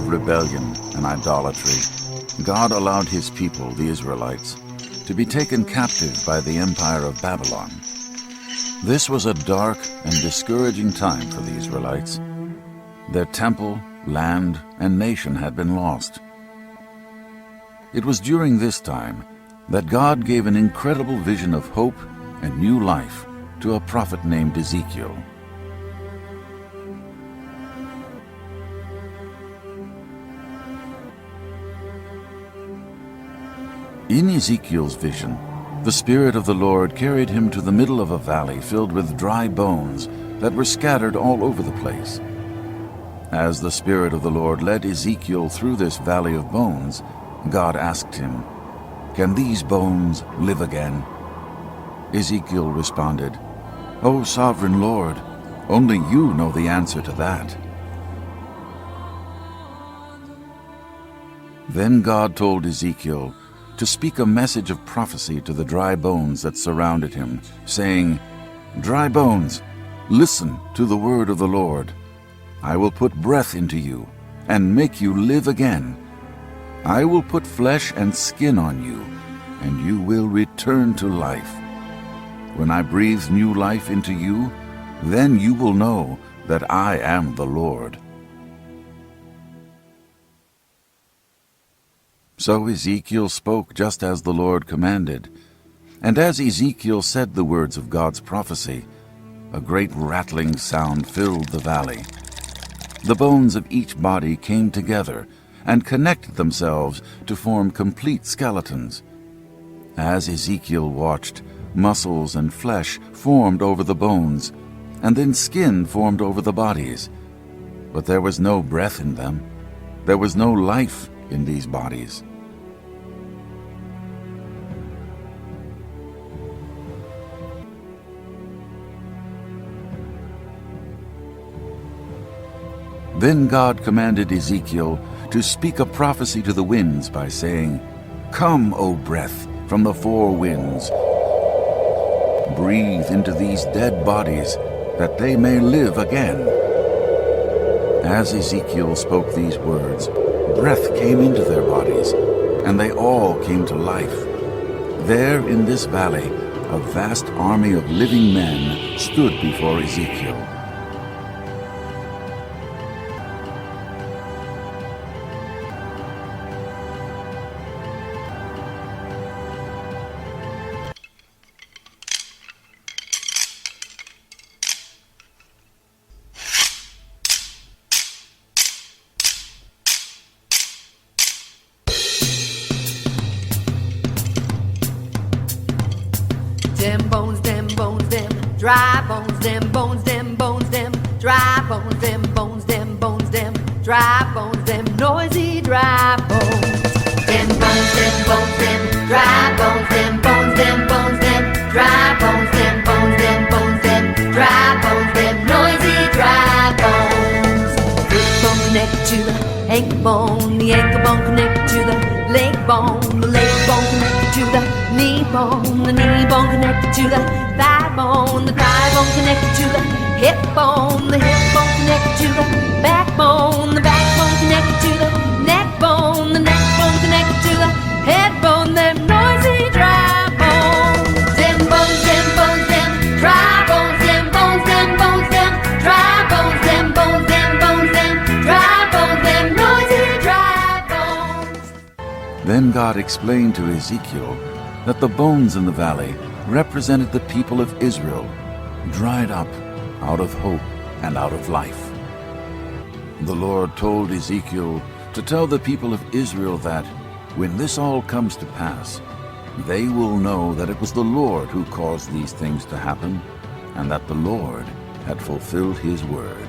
of rebellion and idolatry, God allowed his people, the Israelites, to be taken captive by the empire of Babylon. This was a dark and discouraging time for the Israelites. Their temple, land, and nation had been lost. It was during this time that God gave an incredible vision of hope and new life to a prophet named Ezekiel. In Ezekiel's vision, the Spirit of the Lord carried him to the middle of a valley filled with dry bones that were scattered all over the place. As the Spirit of the Lord led Ezekiel through this valley of bones, God asked him, "Can these bones live again?" Ezekiel responded, "O sovereign Lord, only you know the answer to that." Then God told Ezekiel to speak a message of prophecy to the dry bones that surrounded him, saying, "Dry bones, listen to the word of the Lord. I will put breath into you and make you live again. I will put flesh and skin on you, and you will return to life. When I breathe new life into you, then you will know that I am the Lord." So Ezekiel spoke just as the Lord commanded. And as Ezekiel said the words of God's prophecy, a great rattling sound filled the valley. The bones of each body came together and connected themselves to form complete skeletons. As Ezekiel watched, muscles and flesh formed over the bones, and then skin formed over the bodies. But there was no breath in them. There was no life in these bodies. Then God commanded Ezekiel to speak a prophecy to the winds by saying, "Come, O breath, from the four winds. Breathe into these dead bodies, that they may live again." As Ezekiel spoke these words, breath came into their bodies, and they all came to life. There in this valley, a vast army of living men stood before Ezekiel. Them bones, them bones, them dry bones, them bones, them bones, them dry bones, them bones, them bones, them dry bones, them noisy dry bones. Them bones, them bones, them dry bones, them bones, them bones, them dry bones, them bones, them bones, them dry bones, them noisy dry bones. Foot bone connected to the ankle bone connected to the leg bone connected to the knee bone connected to the thigh bone connected to the hip bone connected to the backbone connected to the neck bone connected to the head bone, them noisy dry bones. Them bones, them bones, them dry bones, them bones, them bones, them dry bones, them bones, them bones, them dry bones, them noisy dry bones. Then God explained to Ezekiel that the bones in the valley represented the people of Israel, dried up out of hope and out of life. The Lord told Ezekiel to tell the people of Israel that, when this all comes to pass, they will know that it was the Lord who caused these things to happen, and that the Lord had fulfilled his word.